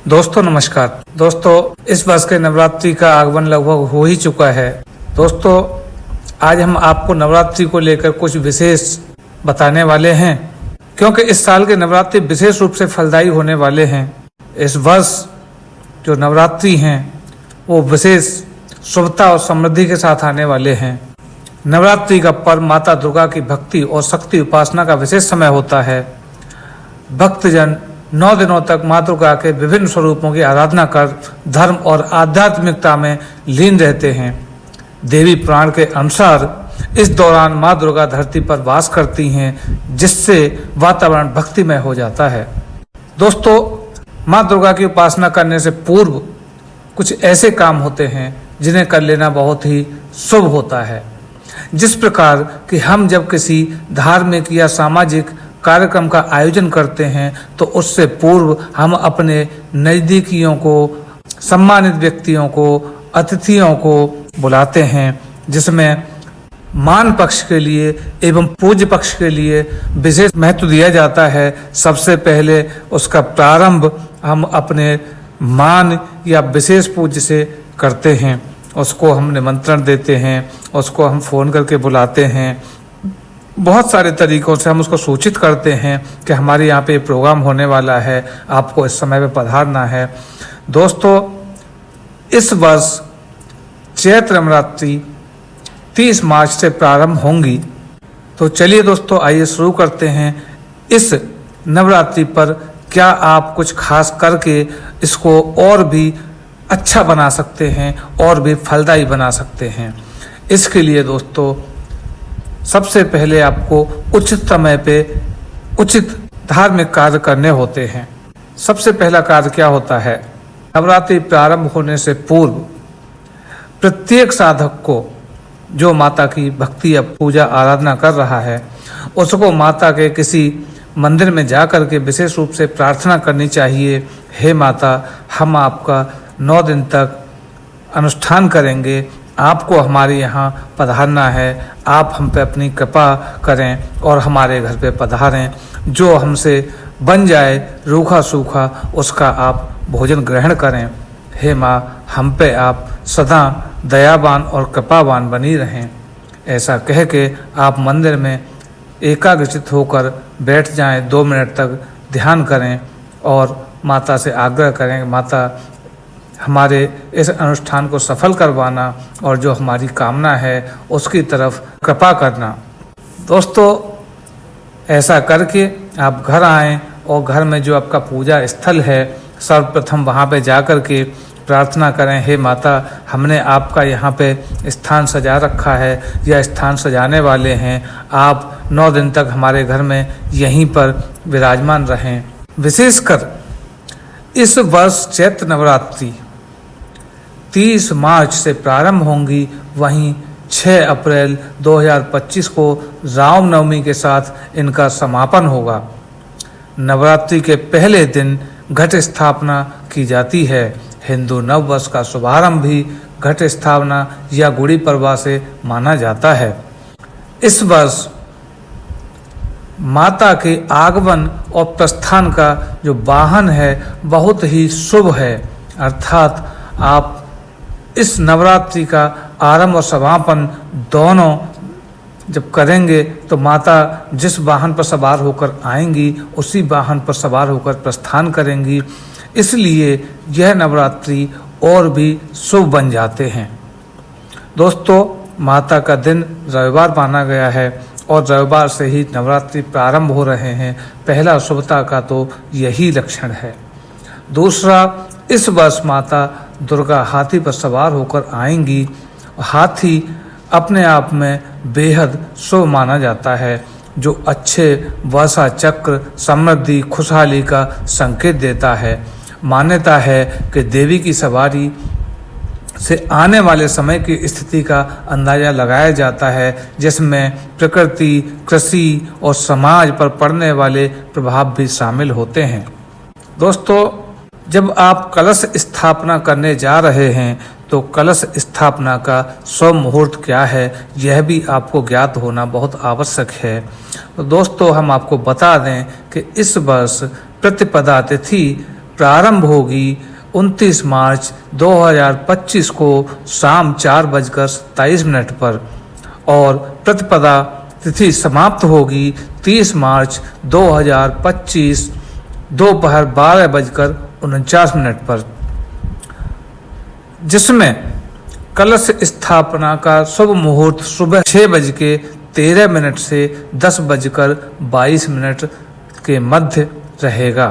दोस्तों नमस्कार। दोस्तों इस वर्ष के नवरात्रि का आगमन लगभग हो ही चुका है। दोस्तों आज हम आपको नवरात्रि को लेकर कुछ विशेष बताने वाले हैं, क्योंकि इस साल के नवरात्रि विशेष रूप से फलदायी होने वाले हैं। इस वर्ष जो नवरात्रि हैं वो विशेष शुभता और समृद्धि के साथ आने वाले हैं। नवरात्रि का पर्व माता दुर्गा की भक्ति और शक्ति उपासना का विशेष समय होता है। भक्तजन 9 दिनों तक माँ दुर्गा के विभिन्न स्वरूपों की आराधना कर धर्म और आध्यात्मिकता में लीन रहते हैं। देवी पुराण के अनुसार इस दौरान माँ दुर्गा धरती पर वास करती हैं, जिससे वातावरण भक्तिमय हो जाता है। दोस्तों माँ दुर्गा की उपासना करने से पूर्व कुछ ऐसे काम होते हैं जिन्हें कर लेना बहुत ही शुभ होता है। जिस प्रकार कि हम जब किसी धार्मिक या सामाजिक कार्यक्रम का आयोजन करते हैं तो उससे पूर्व हम अपने नज़दीकियों को, सम्मानित व्यक्तियों को, अतिथियों को बुलाते हैं, जिसमें मान पक्ष के लिए एवं पूज्य पक्ष के लिए विशेष महत्व दिया जाता है। सबसे पहले उसका प्रारंभ हम अपने मान या विशेष पूज्य से करते हैं। उसको हम निमंत्रण देते हैं, उसको हम फ़ोन करके बुलाते हैं, बहुत सारे तरीक़ों से हम उसको सूचित करते हैं कि हमारे यहाँ पे प्रोग्राम होने वाला है, आपको इस समय पे पधारना है। दोस्तों इस वर्ष चैत्र नवरात्रि 30 मार्च से प्रारंभ होंगी। तो चलिए दोस्तों आइए शुरू करते हैं। इस नवरात्रि पर क्या आप कुछ खास करके इसको और भी अच्छा बना सकते हैं और भी फलदायी बना सकते हैं। इसके लिए दोस्तों सबसे पहले आपको उचित समय पे उचित धार्मिक कार्य करने होते हैं। सबसे पहला कार्य क्या होता है? नवरात्रि प्रारंभ होने से पूर्व प्रत्येक साधक को, जो माता की भक्ति या पूजा आराधना कर रहा है, उसको माता के किसी मंदिर में जा कर के विशेष रूप से प्रार्थना करनी चाहिए। हे माता, हम आपका 9 दिन तक अनुष्ठान करेंगे, आपको हमारे यहाँ पधारना है, आप हम पे अपनी कृपा करें और हमारे घर पे पधारें। जो हमसे बन जाए रूखा सूखा उसका आप भोजन ग्रहण करें। हे माँ, हम पे आप सदा दयावान और कृपावान बनी रहें। ऐसा कह के आप मंदिर में एकाग्रचित होकर बैठ जाएं, 2 मिनट तक ध्यान करें और माता से आग्रह करें, माता हमारे इस अनुष्ठान को सफल करवाना और जो हमारी कामना है उसकी तरफ कृपा करना। दोस्तों ऐसा करके आप घर आएं और घर में जो आपका पूजा स्थल है सर्वप्रथम वहाँ पे जा कर के प्रार्थना करें। हे माता, हमने आपका यहाँ पे स्थान सजा रखा है या स्थान सजाने वाले हैं, आप 9 दिन तक हमारे घर में यहीं पर विराजमान रहें। विशेषकर इस वर्ष चैत्र नवरात्रि 30 मार्च से प्रारंभ होंगी, वहीं 6 अप्रैल 2025 को रामनवमी के साथ इनका समापन होगा। नवरात्रि के पहले दिन घट स्थापना की जाती है। हिंदू नव वर्ष का शुभारंभ भी घट स्थापना या गुड़ी पड़वा से माना जाता है। इस वर्ष माता के आगमन और प्रस्थान का जो वाहन है बहुत ही शुभ है, अर्थात आप इस नवरात्रि का आरंभ और समापन दोनों जब करेंगे तो माता जिस वाहन पर सवार होकर आएंगी उसी वाहन पर सवार होकर प्रस्थान करेंगी। इसलिए यह नवरात्रि और भी शुभ बन जाते हैं। दोस्तों माता का दिन रविवार माना गया है और रविवार से ही नवरात्रि प्रारंभ हो रहे हैं। पहला शुभता का तो यही लक्षण है। दूसरा, इस वर्ष माता दुर्गा हाथी पर सवार होकर आएंगी। हाथी अपने आप में बेहद शुभ माना जाता है, जो अच्छे वर्षा चक्र, समृद्धि, खुशहाली का संकेत देता है। मान्यता है कि देवी की सवारी से आने वाले समय की स्थिति का अंदाजा लगाया जाता है, जिसमें प्रकृति, कृषि और समाज पर पड़ने वाले प्रभाव भी शामिल होते हैं। दोस्तों जब आप कलश स्थापना करने जा रहे हैं तो कलश स्थापना का शुभ मुहूर्त क्या है यह भी आपको ज्ञात होना बहुत आवश्यक है। तो दोस्तों हम आपको बता दें कि इस वर्ष प्रतिपदा तिथि प्रारंभ होगी 29 मार्च 2025 को शाम 4:27 पर और प्रतिपदा तिथि समाप्त होगी 30 मार्च 2025 दोपहर 12:49 पर, जिसमें कलश स्थापना का शुभ मुहूर्त सुबह 6:13 से 10:22 के मध्य रहेगा,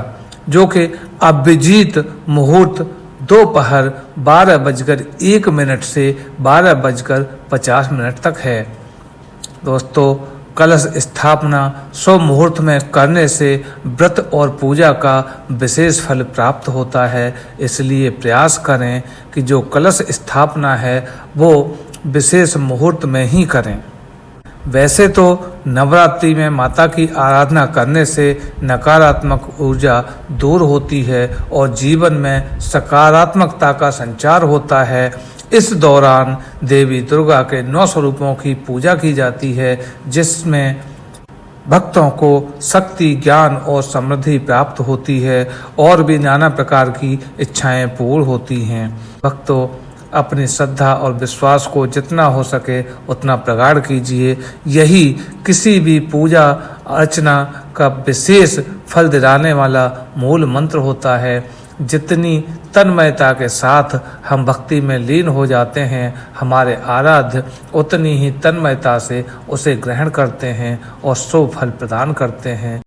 जो कि अभिजीत मुहूर्त दोपहर 12:01 से 12:50 तक है। दोस्तों, कलश स्थापना शुभ मुहूर्त में करने से व्रत और पूजा का विशेष फल प्राप्त होता है, इसलिए प्रयास करें कि जो कलश स्थापना है वो विशेष मुहूर्त में ही करें। वैसे तो नवरात्रि में माता की आराधना करने से नकारात्मक ऊर्जा दूर होती है और जीवन में सकारात्मकता का संचार होता है। इस दौरान देवी दुर्गा के 9 स्वरूपों की पूजा की जाती है, जिसमें भक्तों को शक्ति, ज्ञान और समृद्धि प्राप्त होती है और भी नाना प्रकार की इच्छाएं पूर्ण होती हैं। भक्तों, अपनी श्रद्धा और विश्वास को जितना हो सके उतना प्रगाढ़ कीजिए। यही किसी भी पूजा अर्चना का विशेष फल दिलाने वाला मूल मंत्र होता है। जितनी तन्मयता के साथ हम भक्ति में लीन हो जाते हैं, हमारे आराध्य उतनी ही तन्मयता से उसे ग्रहण करते हैं और शुभ फल प्रदान करते हैं।